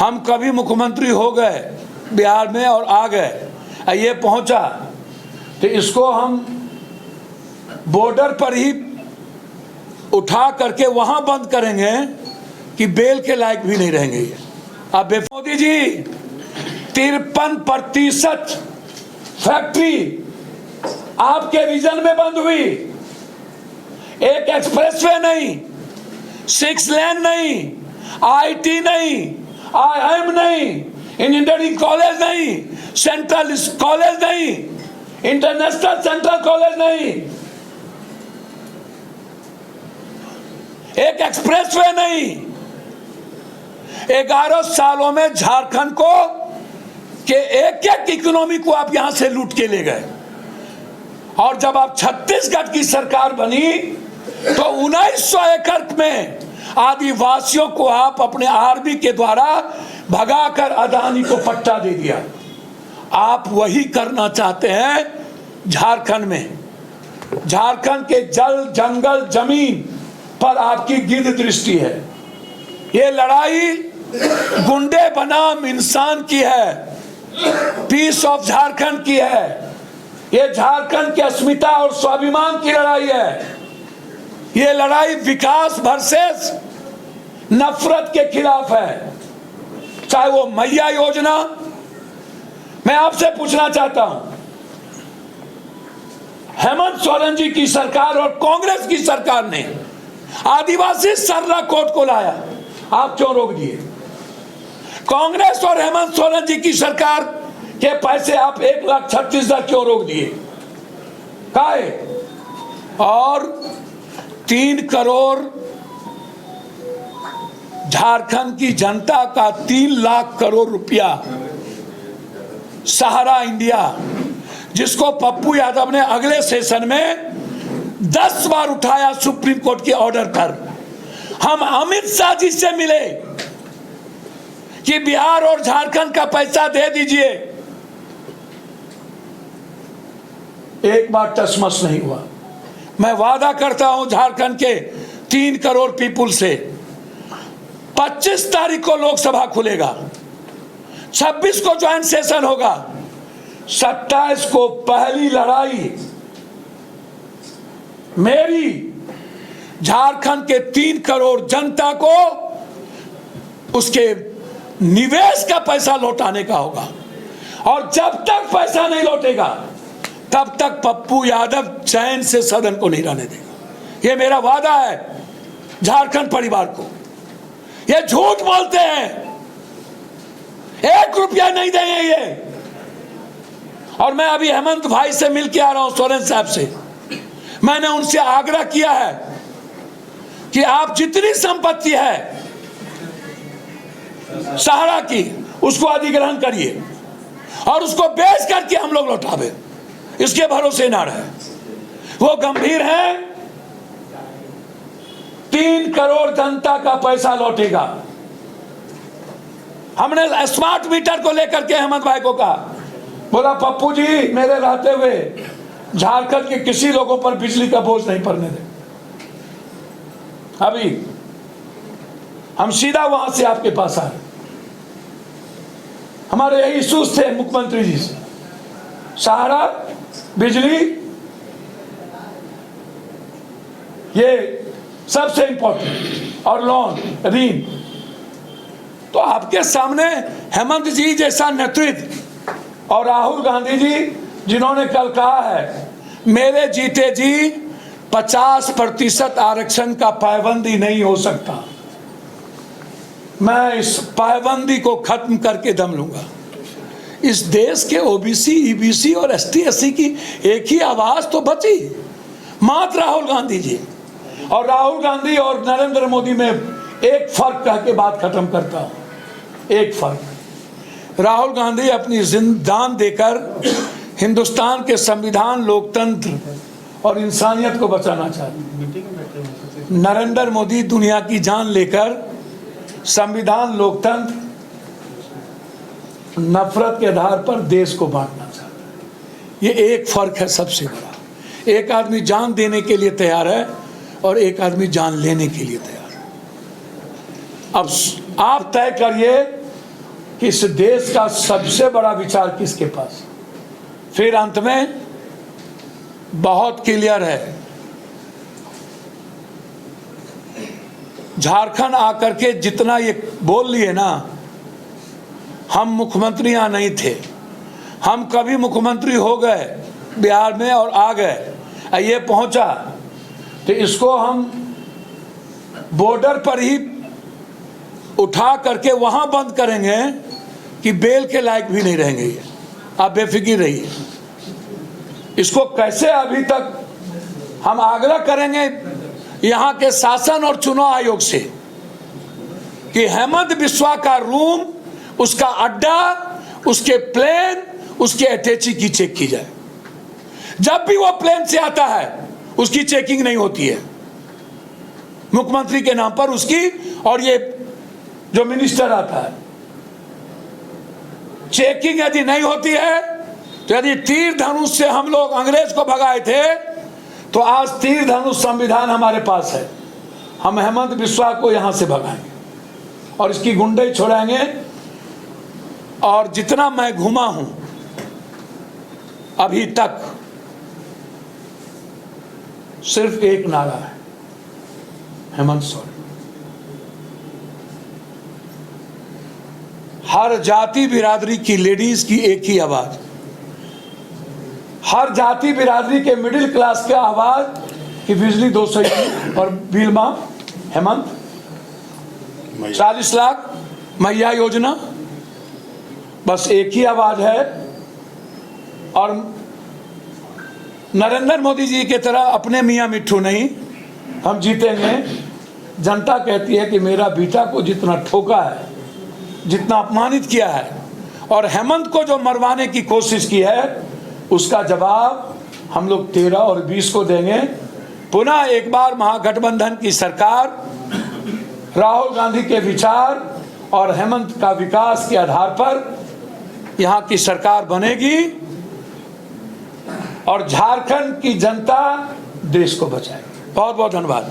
हम कभी मुख्यमंत्री हो गए बिहार में और आ गए, ये पहुंचा, तो इसको हम बॉर्डर पर ही उठा करके वहां बंद करेंगे कि बेल के लायक भी नहीं रहेंगे ये। अब मोदी जी 53% फैक्ट्री आपके विजन में बंद हुई। एक एक्सप्रेसवे नहीं, 6 लेन नहीं, आईटी नहीं, IIM नहीं, इंजीनियरिंग कॉलेज नहीं, सेंट्रल कॉलेज नहीं, इंटरनेशनल सेंट्रल कॉलेज नहीं, एक एक्सप्रेसवे नहीं। 11 सालों में झारखंड को के एक इकोनॉमी को आप यहां से लूट के ले गए। और जब आप छत्तीसगढ़ की सरकार बनी तो 1900 एकड़ में आदिवासियों को आप अपने आर्मी के द्वारा भगाकर अदानी को पट्टा दे दिया। आप वही करना चाहते हैं झारखंड में। झारखंड के जल, जंगल, जमीन पर आपकी गिद्ध दृष्टि है। ये लड़ाई गुंडे बनाम इंसान की है, पीस ऑफ झारखंड की है। ये झारखंड की अस्मिता और स्वाभिमान की लड़ाई है। ये लड़ाई विकास वर्सेस नफरत के खिलाफ है, चाहे वो मैया योजना। मैं आपसे पूछना चाहता हूं, हेमंत सोरेन जी की सरकार और कांग्रेस की सरकार ने आदिवासी सर्रा कोर्ट को लाया, आप क्यों रोक दिए? कांग्रेस और हेमंत सोरेन जी की सरकार के पैसे आप 1,36,000 क्यों रोक दिए? काहे? और 3 करोड़ झारखंड की जनता का 3 लाख करोड़ रुपया सहारा इंडिया, जिसको पप्पू यादव ने अगले सेशन में 10 बार उठाया सुप्रीम कोर्ट के ऑर्डर पर। हम अमित शाह जी से मिले कि बिहार और झारखंड का पैसा दे दीजिए, एक बार टसमस नहीं हुआ। मैं वादा करता हूं झारखंड के 3 करोड़ पीपुल से, 25 तारीख को लोकसभा खुलेगा, 26 को ज्वाइंट सेशन होगा, 27 को पहली लड़ाई मेरी झारखंड के 3 करोड़ जनता को उसके निवेश का पैसा लौटाने का होगा। और जब तक पैसा नहीं लौटेगा तब तक पप्पू यादव चैन से सदन को नहीं रहने देगा। यह मेरा वादा है झारखंड परिवार को। ये झूठ बोलते हैं, 1 रुपया नहीं देंगे ये। और मैं अभी हेमंत भाई से मिल के आ रहा हूं, सोरेन साहब से। मैंने उनसे आग्रह किया है कि आप जितनी संपत्ति है सहारा की, उसको अधिग्रहण करिए और उसको बेच करके हम लोग लौटावे। इसके भरोसे ना रहे। वो गंभीर है, 3 करोड़ जनता का पैसा लौटेगा। हमने स्मार्ट मीटर को लेकर के हेमंत भाई को कहा, बोला पप्पू जी मेरे रहते हुए झारखंड के किसी लोगों पर बिजली का बोझ नहीं पड़ने दे। अभी हम सीधा वहां से आपके पास आए, हमारे यही इश्यूज थे मुख्यमंत्री जी से, सहारा, बिजली, ये सबसे इंपॉर्टेंट, और लोन, ऋण। तो आपके सामने हेमंत जी जैसा नेतृत्व और राहुल गांधी जी, जिन्होंने कल कहा है मेरे जीते जी 50% आरक्षण का पाबंदी नहीं हो सकता, मैं इस पाबंदी को खत्म करके दम लूंगा। इस देश के ओबीसी, ईबीसी और एसटी, एससी की एक ही आवाज तो बची, मात्र राहुल गांधी जी। और राहुल गांधी और नरेंद्र मोदी में एक फर्क कह के बात खत्म करता हूं। एक फर्क, राहुल गांधी अपनी जिंदान देकर हिंदुस्तान के संविधान, लोकतंत्र और इंसानियत को बचाना चाहते। नरेंद्र मोदी दुनिया की जान लेकर संविधान, लोकतंत्र, नफरत के आधार पर देश को बांटना चाहते हैं। ये एक फर्क है सबसे बड़ा। एक आदमी जान देने के लिए तैयार है और एक आदमी जान लेने के लिए तैयार है। अब आप तय करिए कि इस देश का सबसे बड़ा विचार किसके पास। फिर अंत में बहुत क्लियर है, झारखंड आकर के जितना ये बोल लिए ना, हम मुख्यमंत्री यहाँ नहीं थे, हम कभी मुख्यमंत्री हो गए बिहार में और आ गए, ये पहुंचा, तो इसको हम बॉर्डर पर ही उठा करके वहां बंद करेंगे कि बेल के लायक भी नहीं रहेंगे ये। आप बेफिक्र रहिए। इसको कैसे अभी तक हम आग्रह करेंगे यहाँ के शासन और चुनाव आयोग से कि हेमंत बिस्वा का रूम, उसका अड्डा, उसके प्लेन, उसके अटैची की चेक की जाए। जब भी वो प्लेन से आता है उसकी चेकिंग नहीं होती है मुख्यमंत्री के नाम पर उसकी, और ये जो मिनिस्टर आता है चेकिंग यदि नहीं होती है तो यदि तीर धनुष से हम लोग अंग्रेज को भगाए थे तो आज तीर धनुष संविधान हमारे पास है, हम हेमंत बिस्वा को यहां से भगाएंगे और इसकी गुंडई छोड़ाएंगे। और जितना मैं घूमा हूं अभी तक, सिर्फ एक नारा है, हेमंत सोरेन। हर जाति बिरादरी की लेडीज की एक ही आवाज, हर जाति बिरादरी के मिडिल क्लास का आवाज कि बिजली 200 और बिल माफ, हेमंत 40 लाख मैया योजना, बस एक ही आवाज है। और नरेंद्र मोदी जी की तरह अपने मियाँ मिट्ठू नहीं, हम जीतेंगे। जनता कहती है कि मेरा बेटा को जितना ठोका है, जितना अपमानित किया है और हेमंत को जो मरवाने की कोशिश की है, उसका जवाब हम लोग 13 और 20 को देंगे। पुनः एक बार महागठबंधन की सरकार राहुल गांधी के विचार और हेमंत का विकास के आधार पर यहाँ की सरकार बनेगी और झारखंड की जनता देश को बचाएगी। बहुत बहुत धन्यवाद।